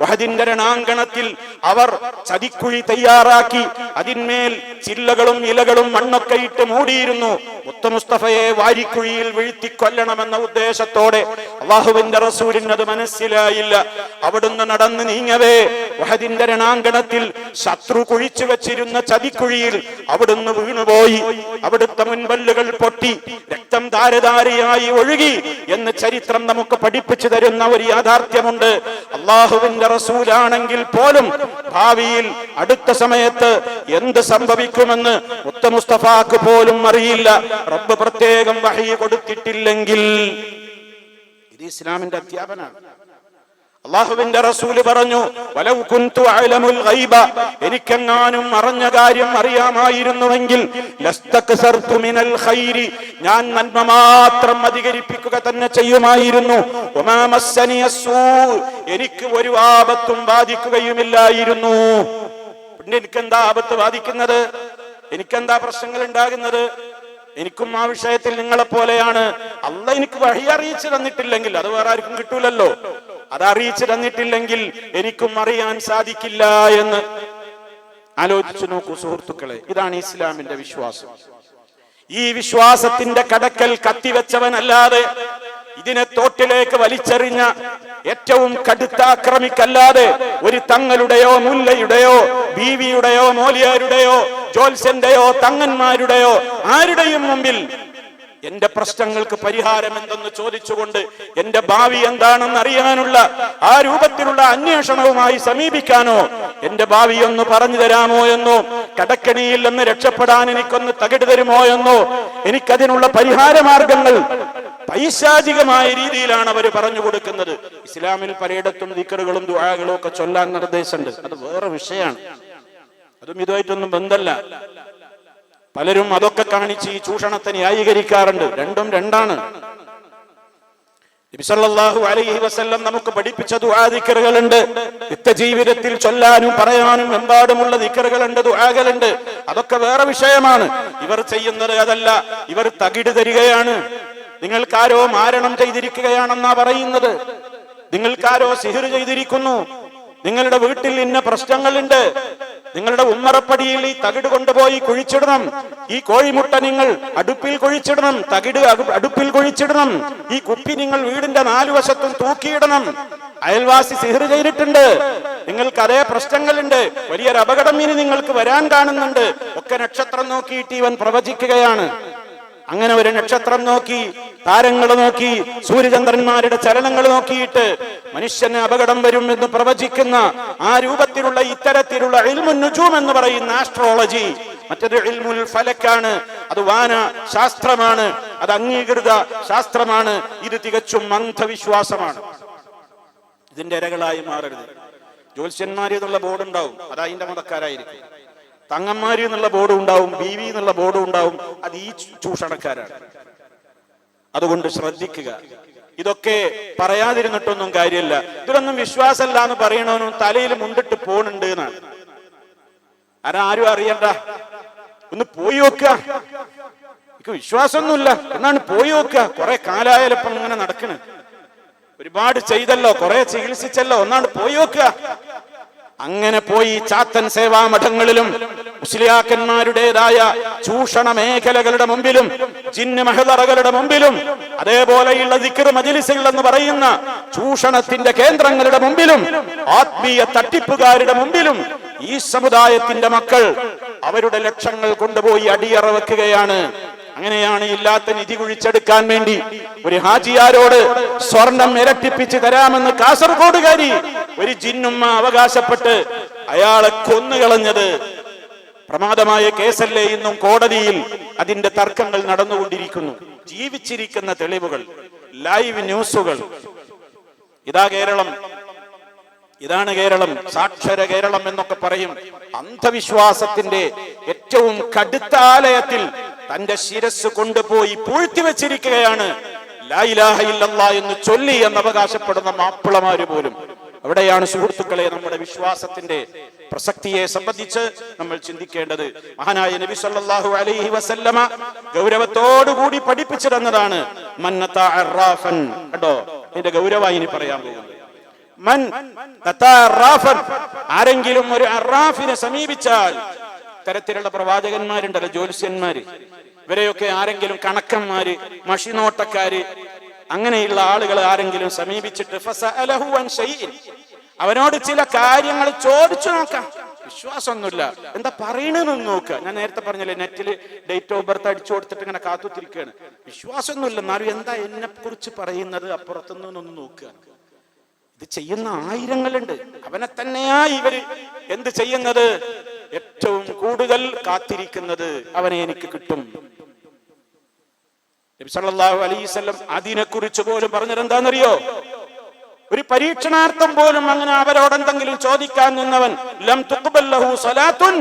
വഹദിന്റെ രണാങ്കണത്തിൽ അവർ ചതിക്കുഴി തയ്യാറാക്കി അതിന്മേൽ ചില്ലകളും ഇലകളും മണ്ണൊക്കെ ഇട്ട് മൂടിയിരുന്നു. മുസ്തഫയെ വാരിക്കുഴിയിൽ വീഴ്ത്തി കൊല്ലണമെന്ന ഉദ്ദേശത്തോടെ അല്ലാഹുവിന്റെ റസൂലിന് അത് മനസ്സിലായില്ല. അവിടുന്ന് നടന്ന് നീങ്ങവേ വഹദിന്റെ രണാങ്കണത്തിൽ ശത്രു കുഴിച്ചു വെച്ചിരുന്ന ചതിക്കുഴിയിൽ അവിടുന്ന് വീണുപോയി. അവിടുത്തെ മുൻപല്ലുകൾ പൊട്ടി രക്തം ധാരധാരയായി ഒഴുകി എന്ന് ചരിത്രം നമുക്ക് പഠിപ്പിച്ചു തരുന്ന ഒരു യാഥാർത്ഥ്യമുണ്ട്. അല്ലാഹുവിന്റെ റസൂലാണെങ്കിൽ പോലും ഭാവിയിൽ അടുത്ത സമയത്ത് എന്ത് സംഭവിക്കുമെന്ന് മുസ്തഫാക്ക് പോലും അറിയില്ല. റബ്ബ് പ്രത്യേകം വഹി കൊടുത്തിട്ടില്ലെങ്കിൽ. ഇത് ഇസ്ലാമിന്റെ അധ്യാപനമാണ്. അല്ലാഹുവിന്റെ റസൂല് പറഞ്ഞു, വലൗ കുന്തു അഅലമുൽ ഗൈബ, എനിക്കെങ്ങാനും മറഞ്ഞ കാര്യം അറിയാമായിരുന്നുവെങ്കിൽ ലസ്തക്സർതു മിനൽ ഖൈരി, ഞാൻ നന്മ മാത്രം അധികരിപ്പിക്കുക തന്നെ ചെയ്യുമായിരുന്നു. വമാ മസ്സനിയസ്സൂ, എനിക്ക് ഒരു ആപത്തും ബാധിക്കുകയുമില്ലായിരുന്നു. പിന്നെ എനിക്കെന്താ ആപത്ത് ബാധിക്കുന്നത്? എനിക്കെന്താ പ്രശ്നങ്ങൾ ഉണ്ടാകുന്നത്? എനിക്കും ആ വിഷയത്തിൽ നിങ്ങളെ പോലെയാണ്. അള്ളാഹ് എനിക്ക് വഹി അറിയിച്ചു തന്നിട്ടില്ലെങ്കിൽ അത് വേറെ ആർക്കും കിട്ടൂലല്ലോ. അത് അറിയിച്ചു തന്നിട്ടില്ലെങ്കിൽ എനിക്കും അറിയാൻ സാധിക്കില്ല എന്ന് ആലോചിച്ചു നോക്കൂ സുഹൃത്തുക്കളെ. ഇതാണ് ഇസ്ലാമിന്റെ വിശ്വാസം. ഈ വിശ്വാസത്തിന്റെ കടക്കൽ കത്തിവെച്ചവനല്ലാതെ, ഇതിനെ തോട്ടിലേക്ക് വലിച്ചെറിഞ്ഞ ഏറ്റവും കടുത്ത ആക്രമിക്കല്ലാതെ ഒരു തങ്ങളുടെയോ മുല്ലയുടെയോ ബീവിയുടെയോ മോലിയാരുടെയോ ജോത്സ്യന്റെയോ തങ്ങന്മാരുടെയോ ആരുടെയും മുമ്പിൽ എന്റെ പ്രശ്നങ്ങൾക്ക് പരിഹാരം എന്തെന്ന് ചോദിച്ചുകൊണ്ട് എന്റെ ഭാവി എന്താണെന്ന് അറിയാനുള്ള ആ രൂപത്തിലുള്ള അന്വേഷണവുമായി സമീപിക്കാനോ, എന്റെ ഭാവി ഒന്ന് പറഞ്ഞു തരാമോ എന്നോ, കടക്കണിയിൽ നിന്ന് രക്ഷപ്പെടാൻ എനിക്കൊന്ന് തകിട് തരുമോ എന്നോ, എനിക്കതിനുള്ള പരിഹാര മാർഗങ്ങൾ പൈശാചികമായ രീതിയിലാണ് അവർ പറഞ്ഞു കൊടുക്കുന്നത്. ഇസ്ലാമിൽ പലയിടത്തും ദിക്റുകളും ദുആകളും ഒക്കെ ചൊല്ലാൻ നിർദ്ദേശമുണ്ട്. അത് വേറെ വിഷയമാണ്. അതും ഇതുമായിട്ടൊന്നും ബന്ധമല്ല. പലരും അതൊക്കെ കാണിച്ച് ഈ ചൂഷണത്തെ ന്യായീകരിക്കാറുണ്ട്. രണ്ടും രണ്ടാണ്. നബി സല്ലല്ലാഹു അലൈഹി വസല്ലം നമുക്ക് പഠിപ്പിച്ച ദുആ ദിക്റുകളുണ്ട്. നിത്യജീവിതത്തിൽ ചൊല്ലാനും പറയാനും എമ്പാടുമുള്ള ദിക്റുകളുണ്ട്, ദുആകളുണ്ട്. അതൊക്കെ വേറെ വിഷയമാണ്. ഇവർ ചെയ്യുന്നത് അതല്ല. ഇവർ തകിട് തരികയാണ്. നിങ്ങൾക്കാരോ മാരണം ചെയ്തിരിക്കുകയാണെന്നാ പറയുന്നത്. നിങ്ങൾക്കാരോ സിഹിർ ചെയ്തിരിക്കുന്നു. നിങ്ങളുടെ വീട്ടിൽ ഇന്ന പ്രശ്നങ്ങളുണ്ട്. നിങ്ങളുടെ ഉമ്മറപ്പടിയിൽ ഈ തകിട് കൊണ്ടുപോയി കുഴിച്ചിടണം. ഈ കോഴിമുട്ട നിങ്ങൾ അടുപ്പിൽ കുഴിച്ചിടണം. തകിട് അടുപ്പിൽ കുഴിച്ചിടണം. ഈ കുപ്പി നിങ്ങൾ വീടിന്റെ 4 വശത്തും തൂക്കിയിടണം. അയൽവാസി സിഹിർ ചെയ്തിട്ടുണ്ട്. നിങ്ങൾക്ക് അതേ പ്രശ്നങ്ങളുണ്ട്. വലിയൊരു അപകടം ഇനി നിങ്ങൾക്ക് വരാൻ കാണുന്നുണ്ട്. ഒക്കെ നക്ഷത്രം നോക്കിയിട്ട് ഇവൻ പ്രവചിക്കുകയാണ്. അങ്ങനെ ഒരു നക്ഷത്രം നോക്കി, താരങ്ങൾ നോക്കി, സൂര്യചന്ദ്രന്മാരുടെ ചലനങ്ങൾ നോക്കിയിട്ട് മനുഷ്യന് അപകടം വരും എന്ന് പ്രവചിക്കുന്ന ആ രൂപത്തിലുള്ള ഇത്തരത്തിലുള്ള ഇൽമുൻ നുജൂം എന്ന് പറയുന്ന ആസ്ട്രോളജി, മറ്റൊരു ഇൽമുൽ ഫലക്കാണ്. അത് വാന ശാസ്ത്രമാണ്. അത് അംഗീകൃത ശാസ്ത്രമാണ്. ഇത് തികച്ചും അന്ധവിശ്വാസമാണ്. ഇതിന്റെ ഇരകളായി മാറരുത്. ജ്യോത്സ്യന്മാര് എന്നുള്ള ബോർഡ് ഉണ്ടാവും, അത് അതിന്റെ മതക്കാരായിരിക്കും. തങ്ങന്മാര് എന്നുള്ള ബോർഡ് ഉണ്ടാവും, ബീവി എന്നുള്ള ബോർഡ് ഉണ്ടാവും, അത് ഈ ചൂഷണക്കാരാണ്. അതുകൊണ്ട് ശ്രദ്ധിക്കുക. ഇതൊക്കെ പറയാതിരുന്നിട്ടൊന്നും കാര്യമില്ല. ഇതിലൊന്നും വിശ്വാസമല്ല എന്ന് പറയണവനും തലയിൽ മുണ്ടിട്ട് പോണുണ്ട് എന്നാണ്. ആരും അറിയണ്ട. ഒന്ന് പോയി നോക്കുക. എനിക്ക് വിശ്വാസമൊന്നുമില്ല എന്നാണ് പോയി നോക്കുക. കുറെ കാലായാലപ്പം ഇങ്ങനെ നടക്കണ്. ഒരുപാട് ചെയ്തല്ലോ, കുറെ ചികിത്സിച്ചല്ലോ, ഒന്നാണ് പോയി നോക്കുക. അങ്ങനെ പോയി ചാത്തൻ സേവാ മഠങ്ങളിലും മുസ്ലിയാക്കന്മാരുടേതായ ചൂഷണ മേഖലകളുടെ മുമ്പിലും ജിന്ന് മഹദറകളുടെ മുമ്പിലും അതേപോലെയുള്ള ദിക്ർ മജ്ലിസുകൾ എന്ന് പറയുന്ന ചൂഷണത്തിന്റെ കേന്ദ്രങ്ങളുടെ മുമ്പിലും ആത്മീയ തട്ടിപ്പുകാരുടെ മുമ്പിലും ഈ സമുദായത്തിന്റെ മക്കൾ അവരുടെ ലക്ഷങ്ങൾ കൊണ്ടുപോയി അടിയറ വെക്കുകയാണ്. അങ്ങനെയാണ് ഇല്ലാത്ത നിധി കുഴിച്ചെടുക്കാൻ വേണ്ടി ഒരു ഹാജിയാരോട് സ്വർണം ഇരട്ടിപ്പിച്ച് തരാമെന്ന് കാസർഗോഡുകാരി ഒരു ജിന്നുമ്മ അവകാശപ്പെട്ട് അയാളെ കൊന്നുകളഞ്ഞത് പ്രമാദമായ കേസല്ലേ. ഇന്നും കോടതിയിൽ അതിന്റെ തർക്കങ്ങൾ നടന്നുകൊണ്ടിരിക്കുന്നു. ജീവിച്ചിരിക്കുന്ന തെളിവുകൾ, ലൈവ് ന്യൂസുകൾ. ഇതാ കേരളം, ഇതാണ് കേരളം, സാക്ഷര കേരളം എന്നൊക്കെ പറയും. അന്ധവിശ്വാസത്തിന്റെ ഏറ്റവും കടുത്ത ആലയത്തിൽ തന്റെ ശിരസ് കൊണ്ടുപോയി പൂഴ്ത്തിവെച്ചിരിക്കുകയാണ്. ലാ ഇലാഹ ഇല്ലല്ലാഹ് എന്ന് ചൊല്ലി എന്ന് അവകാശപ്പെടുന്ന മാപ്പിളമാര് പോലും. അവിടെയാണ് സുഹൃത്തുക്കളെ നമ്മുടെ വിശ്വാസത്തിന്റെ പ്രസക്തിയെ സംബന്ധിച്ച് നമ്മൾ ചിന്തിക്കേണ്ടത്. മഹാനായ നബി സല്ലല്ലാഹു അലൈഹി വസല്ലമ ഗൗരവത്തോടുകൂടി പഠിപ്പിച്ചിരുന്നതാണ് മന്നതാ അറാഫൻ. കേട്ടോ, ഇതിന്റെ ഗൗരവമായി ഇനി പറയാൻ പോകുന്നത്. ആരെങ്കിലും ഒരു അറാഫിനെ സമീപിച്ചാൽ, തരത്തിലുള്ള പ്രവാചകന്മാരുണ്ടല്ലോ, ജ്യോത്സ്യന്മാര്, ഇവരെയൊക്കെ ആരെങ്കിലും, കണക്കന്മാര്, മഷിനോട്ടക്കാര്, അങ്ങനെയുള്ള ആളുകൾ ആരെങ്കിലും സമീപിച്ചിട്ട് ഫസഅലഹു അൻ ശൈഇൻ, അവനോട് ചില കാര്യങ്ങൾ ചോദിച്ചു നോക്കാം. വിശ്വാസമൊന്നുമില്ല, എന്താ പറയണെന്ന് നോക്കുക. ഞാൻ നേരത്തെ പറഞ്ഞല്ലേ, നെറ്റില് ഡേറ്റ് ഓഫ് ബർത്ത് അടിച്ചു കൊടുത്തിട്ട് ഇങ്ങനെ കാത്തുത്തിരിക്കുകയാണ്. വിശ്വാസമൊന്നുമില്ല, എന്നാലും എന്താ എന്നെ കുറിച്ച് പറയുന്നത് അപ്പുറത്തുനിന്നൊന്ന് നോക്കുക. ഇത് ചെയ്യുന്ന ആയിരങ്ങളുണ്ട്. അവനെ തന്നെയാ ഇവര് എന്ത് ചെയ്യുന്നത്? ഏറ്റവും കൂടുതൽ കാത്തിരിക്കുന്നത് അവനെ എനിക്ക് കിട്ടും. നബി സല്ലല്ലാഹു അലൈഹി വസല്ലം അതിനെക്കുറിച്ച് പോലും പറഞ്ഞത് എന്താണെന്നറിയോ? ഒരു പരീക്ഷണാർത്ഥം പോലും അങ്ങനെ അവരോട് എന്തെങ്കിലും ചോദിക്കാൻ നിന്നവൻ ലം തുഖ്ബൽ ലഹു സ്വലാത്തുൻ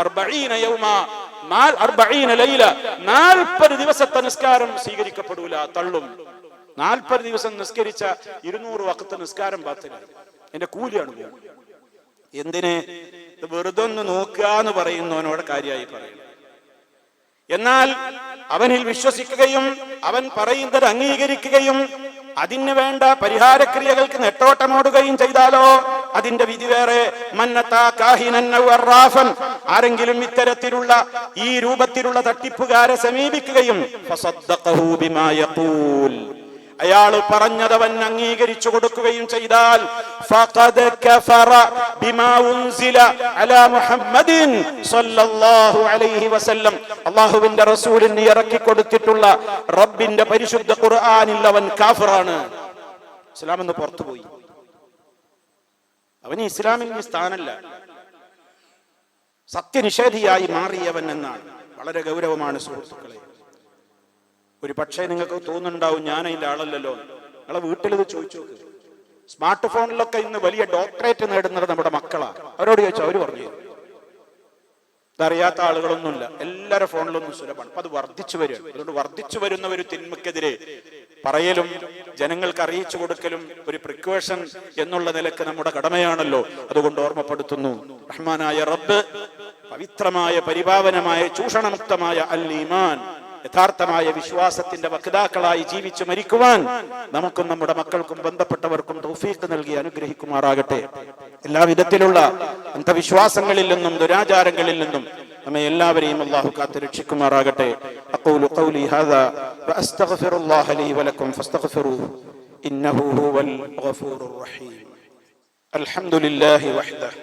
40 യൗമ 40 ലൈല, 40 ദിവസത്തെ നിസ്കാരം സ്വീകരിക്കപ്പെടൂല, തള്ളും. 40 ദിവസം നിസ്കരിച്ച 200 വഖത്ത് നിസ്കാരം ബാത്തിലായി. എന്റെ കൂലിയാണ്. എന്തിന്? വെറുതെ ഒന്ന് നോക്കുക എന്ന് പറയുന്നവനോട് കാര്യമായി പറയുന്നു. എന്നാൽ അവനിൽ വിശ്വസിക്കുകയും അവൻ പറയുന്നത് അംഗീകരിക്കുകയും അതിന് വേണ്ട പരിഹാരക്രിയകൾക്ക് നെട്ടോട്ടമോടുകയും ചെയ്താലോ അതിന്റെ വിധി വേറെ. ആരെങ്കിലും ഇത്തരത്തിലുള്ള ഈ രൂപത്തിലുള്ള തട്ടിപ്പുകാരെ സമീപിക്കുകയും അയാൾ പറഞ്ഞതവൻ അംഗീകരിച്ചു കൊടുക്കുകയും ചെയ്താൽ ഫഖദ് കഫറ ബിമാ ഉൻസില അലാ മുഹമ്മദിൻ സ്വല്ലല്ലാഹു അലൈഹി വസല്ലം, അല്ലാഹുവിന്റെ റസൂലിന് ഇറക്കി കൊടുത്തിട്ടുള്ള റബ്ബിന്റെ പരിശുദ്ധ ഖുർആനിൽ അവൻ കാഫിറാണ്. ഇസ്ലാമിൽ നിന്ന് പുറത്തുപോയി. അവന് ഇസ്ലാമിൽ സ്ഥാനമില്ല, സത്യനിഷേധിയായി മാറിയവൻ എന്നാണ്. വളരെ ഗൗരവമാണ് സുഹൃത്തുക്കളെ. ഒരു പക്ഷേ നിങ്ങൾക്ക് തോന്നുന്നുണ്ടാവും ഞാൻ അതിന്റെ ആളല്ലല്ലോ. നിങ്ങളെ വീട്ടിൽ ഇത് ചോദിച്ചു നോക്ക്. സ്മാർട്ട് ഫോണിലൊക്കെ ഇന്ന് വലിയ ഡോക്ടറേറ്റ് നേടുന്നത് നമ്മുടെ മക്കളാണ്. അവരോട് ചോദിച്ചാൽ അവർ പറഞ്ഞു ഇതറിയാത്ത ആളുകളൊന്നുമില്ല. എല്ലാവരുടെ ഫോണിലൊന്നും സുലഭമാണ്. അപ്പൊ അത് വർദ്ധിച്ചു വരും. അതുകൊണ്ട് വർദ്ധിച്ചു വരുന്ന ഒരു തിന്മക്കെതിരെ പറയലും ജനങ്ങൾക്ക് അറിയിച്ചു കൊടുക്കലും ഒരു പ്രിക്കോഷൻ എന്നുള്ള നിലക്ക് നമ്മുടെ കടമയാണല്ലോ. അതുകൊണ്ട് ഓർമ്മപ്പെടുത്തുന്നു, റഹ്മാനായ റബ്ബ് പവിത്രമായ പരിപാവനമായ ചൂഷണമുക്തമായ അൽ ഈമാൻ, യഥാർത്ഥമായ വിശ്വാസത്തിന്റെ വക്താക്കളായി ജീവിച്ചു മരിക്കുവാൻ നമുക്കും നമ്മുടെ മക്കൾക്കും ബന്ധപ്പെട്ടവർക്കും തൗഫീഖ് നൽകി അനുഗ്രഹിക്കുമാറാകട്ടെ. എല്ലാവിധത്തിലുള്ള അന്ധവിശ്വാസങ്ങളിൽ നിന്നും ദുരാചാരങ്ങളിൽ നിന്നും നമ്മെ എല്ലാവരെയും അല്ലാഹു കാത്ത് രക്ഷിക്കുമാറാകട്ടെ. അഖൂലു ഖൗലി ഹാദാ വഅസ്തഗ്ഫിറുല്ലാഹ ലീ വലക്കും ഫസ്തഗ്ഫിറൂഹു ഇന്നഹു ഹുവൽ ഗഫൂറുർ റഹീം. അൽഹംദുലില്ലാഹി വഹ്ദഹു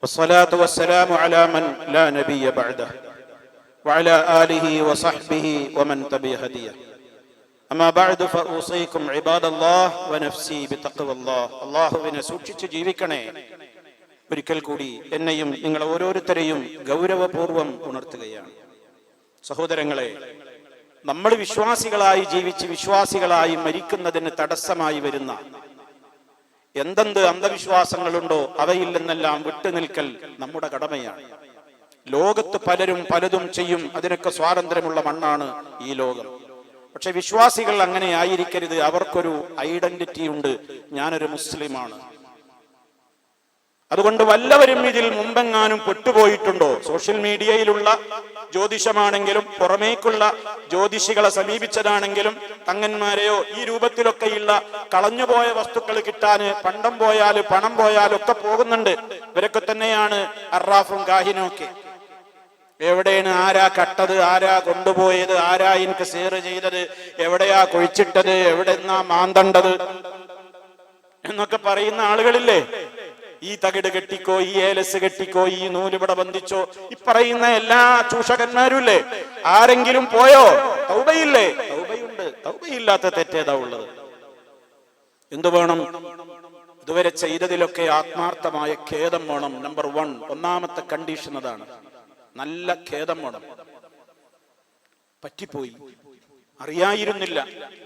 വസ്സലാത്തു വസ്സലാമു അലാ മൻ ലാ നബിയ്യ ബഅദഹു وعلى آله وصحبه ومن تبع هديه. أما بعد فأوصيكم عباد الله ونفسي بتقوى الله. അല്ലാഹുവിനെ സൂക്ഷിച്ച് ജീവിക്കണേ. ഒരിക്കൽ കൂടി എന്നെയും നിങ്ങൾ ഓരോരുത്തരെയും ഗൗരവപൂർവം ഉണർത്തുകയാണ്. സഹോദരങ്ങളെ, നമ്മൾ വിശ്വാസികളായി ജീവിച്ച് വിശ്വാസികളായി മരിക്കുന്നതിന് തടസ്സമായി വരുന്ന എന്തെന്ത് അന്ധവിശ്വാസങ്ങളുണ്ടോ അവയിൽ നിന്നെല്ലാം വിട്ടുനിൽക്കൽ നമ്മുടെ കടമയാണ്. ലോകത്ത് പലരും പലതും ചെയ്യും, അതിനൊക്കെ സ്വാതന്ത്ര്യമുള്ള മണ്ണാണ് ഈ ലോകം. പക്ഷെ വിശ്വാസികൾ അങ്ങനെ ആയിരിക്കരുത്. അവർക്കൊരു ഐഡന്റിറ്റി ഉണ്ട്, ഞാനൊരു മുസ്ലിമാണ്. അതുകൊണ്ട് വല്ലവരും ഇതിൽ മുമ്പെങ്ങാനും പെട്ടുപോയിട്ടുണ്ടോ? സോഷ്യൽ മീഡിയയിലുള്ള ജ്യോതിഷമാണെങ്കിലും പുറമേക്കുള്ള ജ്യോതിഷികളെ സമീപിച്ചതാണെങ്കിലും തങ്ങന്മാരെയോ ഈ രൂപത്തിലൊക്കെയുള്ള കളഞ്ഞുപോയ വസ്തുക്കൾ കിട്ടാന് പണ്ടം പോയാല് പണം പോയാലും ഒക്കെ പോകുന്നുണ്ട്. ഇവരൊക്കെ തന്നെയാണ് അറാഫും കാഹിനും ഒക്കെ. എവിടെയാണ്, ആരാ കട്ടത്, ആരാ കൊണ്ടുപോയത്, ആരാ എനിക്ക് സേർ ചെയ്തത്, എവിടെയാ കുഴിച്ചിട്ടത്, എവിടെന്നാ മാന്തണ്ടത് എന്നൊക്കെ പറയുന്ന ആളുകളില്ലേ. ഈ തകിട് കെട്ടിക്കോ, ഈ ഏലസ് കെട്ടിക്കോ, ഈ നൂലിവിടെ ബന്ധിച്ചോ, ഈ പറയുന്ന എല്ലാ ചൂഷകന്മാരും ഇല്ലേ. ആരെങ്കിലും പോയോ? തൗബയില്ലേ? തൗബയുണ്ട്. തൗബയില്ലാത്ത തെറ്റേതാ ഉള്ളത്? എന്തു വേണം? ഇതുവരെ ചെയ്തതിലൊക്കെ ആത്മാർത്ഥമായ ഖേദം വേണം. നമ്പർ 1, ഒന്നാമത്തെ കണ്ടീഷൻ അതാണ്. നല്ല ഖേദം വേണം. പറ്റിപ്പോയി, അറിയായിരുന്നില്ല,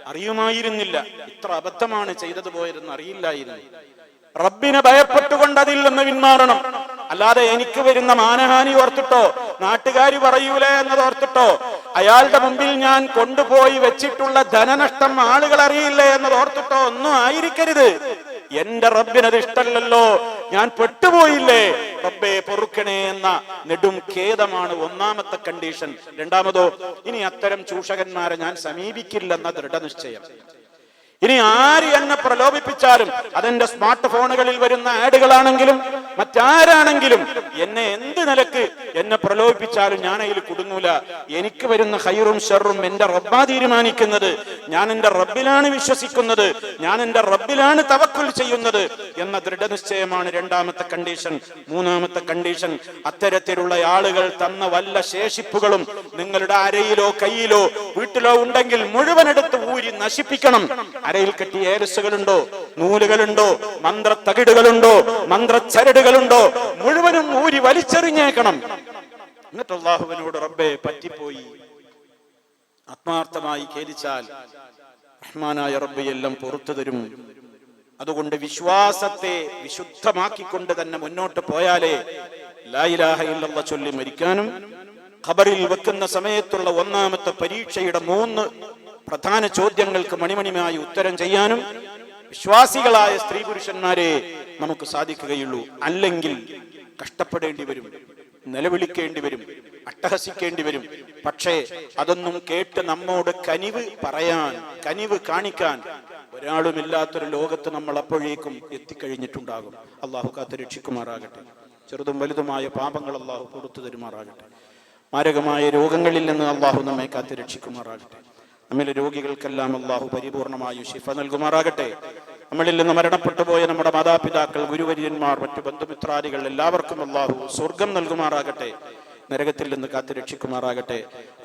അറിയുമായിരുന്നില്ല, ഇത്ര അബദ്ധമാണ് ചെയ്തത് പോയതെന്ന് അറിയില്ലായിരുന്നു. റബ്ബിനെ ഭയപ്പെട്ടുകൊണ്ട് അതിൽ നിന്ന് പിന്മാറണം. അല്ലാതെ എനിക്ക് വരുന്ന മാനഹാനി ഓർത്തിട്ടോ, നാട്ടുകാർ പറയൂലേ എന്നത് ഓർത്തിട്ടോ, അയാളുടെ മുമ്പിൽ ഞാൻ കൊണ്ടുപോയി വെച്ചിട്ടുള്ള ധനനഷ്ടം ആളുകൾ അറിയില്ലേ എന്നത് ഓർത്തിട്ടോ ഒന്നും ആയിരിക്കരുത്. എന്റെ റബ്ബിനത് ഇഷ്ടമല്ലല്ലോ, ഞാൻ പെട്ടുപോയില്ലേ, റബ്ബേ പൊറുക്കണേ എന്ന നെടും ഖേദമാണ് ഒന്നാമത്തെ കണ്ടീഷൻ. രണ്ടാമതോ, ഇനി അത്തരം ചൂഷകന്മാരെ ഞാൻ സമീപിക്കില്ലെന്ന ദൃഢനിശ്ചയം. ഇനി ആര് എന്നെ പ്രലോഭിപ്പിച്ചാലും, അതെന്റെ സ്മാർട്ട് ഫോണുകളിൽ വരുന്ന ആഡുകളാണെങ്കിലും മറ്റാരാണെങ്കിലും, എന്നെ എന്ത് നിലക്ക് എന്നെ പ്രലോഭിപ്പിച്ചാലും ഞാൻ അതിൽ കുടുങ്ങൂല. എനിക്ക് വരുന്ന ഖൈറും ഷർറും എന്റെ റബ്ബാ തീരുമാനിക്കുന്നത്. ഞാൻ എന്റെ റബ്ബിലാണ് വിശ്വസിക്കുന്നത്, ഞാൻ എന്റെ റബ്ബിലാണ് തവക്കുൽ ചെയ്യുന്നത് എന്ന ദൃഢനിശ്ചയമാണ് രണ്ടാമത്തെ കണ്ടീഷൻ. മൂന്നാമത്തെ കണ്ടീഷൻ, അത്തരത്തിലുള്ള ആളുകൾ തന്ന വല്ല ശേഷിപ്പുകളും നിങ്ങളുടെ അരയിലോ കയ്യിലോ വീട്ടിലോ ഉണ്ടെങ്കിൽ മുഴുവൻ എടുത്ത് ഊരി നശിപ്പിക്കണം. അരയിൽ കെട്ടിയ ഏലസുകളുണ്ടോ, നൂലുകളുണ്ടോ, മന്ത്രത്തകിടുകളുണ്ടോ, മന്ത്രച്ചരടുകളുണ്ടോ, മുഴുവനും ഊരി വലിച്ചെറിഞ്ഞേക്കണം. എന്നിട്ട് അല്ലാഹുവിനോട് റബ്ബേ പറ്റിപ്പോയി ആത്മാർത്ഥമായി ഖേദിച്ചാൽ റഹ്മാനായ റബ്ബ് എല്ലാം പുറത്തു തരും. അതുകൊണ്ട് വിശ്വാസത്തെ വിശുദ്ധമാക്കിക്കൊണ്ട് തന്നെ മുന്നോട്ട് പോയാലേ ലാ ഇലാഹ ഇല്ലല്ലാഹ് ചൊല്ലി മരിക്കാനും ഖബറിൽ വെക്കുന്ന സമയത്തുള്ള ഒന്നാമത്തെ പരീക്ഷയുടെ 3 പ്രധാന ചോദ്യങ്ങൾക്ക് മണിമണിയായി ഉത്തരം ചെയ്യാനും വിശ്വാസികളായ സ്ത്രീ പുരുഷന്മാരെ നമുക്ക് സാധിക്കുകയുള്ളൂ. അല്ലെങ്കിൽ കഷ്ടപ്പെടേണ്ടി വരും, നിലവിളിക്കേണ്ടി വരും, അട്ടഹസിക്കേണ്ടി വരും. പക്ഷേ അതൊന്നും കേട്ട് നമ്മോട് കനിവ് പറയാൻ, കനിവ് കാണിക്കാൻ ഒരാളുമില്ലാത്തൊരു ലോകത്ത് നമ്മൾ അപ്പോഴേക്കും എത്തിക്കഴിഞ്ഞിട്ടുണ്ടാകും. അള്ളാഹു കാത്ത് രക്ഷിക്കുമാറാകട്ടെ. ചെറുതും വലുതുമായ പാപങ്ങൾ അള്ളാഹു പുറത്തു തരുമാറാകട്ടെ. മാരകമായ രോഗങ്ങളിൽ നിന്ന് അള്ളാഹു നമ്മെ കാത്ത് രക്ഷിക്കുമാറാകട്ടെ. നമ്മിലെ രോഗികൾക്കെല്ലാം അള്ളാഹു പരിപൂർണമായും ശിഫ നൽകുമാറാകട്ടെ. നമ്മളിൽ നിന്ന് മരണപ്പെട്ടു പോയ നമ്മുടെ മാതാപിതാക്കൾ, ഗുരുവര്യന്മാർ, മറ്റു ബന്ധുമിത്രാദികൾ എല്ലാവർക്കും അള്ളാഹു സ്വർഗം നൽകുമാറാകട്ടെ. നരകത്തിൽ നിന്ന് കാത്ത് രക്ഷിക്കുമാറാകട്ടെ.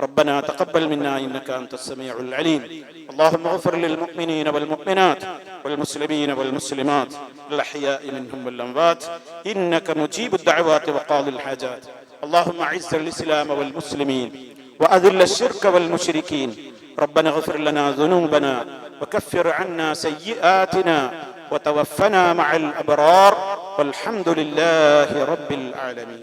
റബ്ബനാ തഖബ്ബൽ മിന്നാ ഇന്നക അൻതസ് സമീഉൽ അലീം. അല്ലാഹുമ്മ ഗ്ഫിർ ലിൽ മുഅ്മിനീന വൽ മുഅ്മിനാത്ത് വൽ മുസ്ലിമീന വൽ മുസ്ലിമാത്ത് അൽ അഹ്യാഇ മിൻഹും വൽ അംവാത്ത് ഇന്നക മുജീബുദ് ദഅവാതി വഖാദിൽ ഹാജാത്ത്. اللهم اعز الاسلام والمسلمين واذل الشرك والمشركين. ربنا اغفر لنا ذنوبنا وكفر عنا سيئاتنا وتوفنا مع الابرار والحمد لله رب العالمين.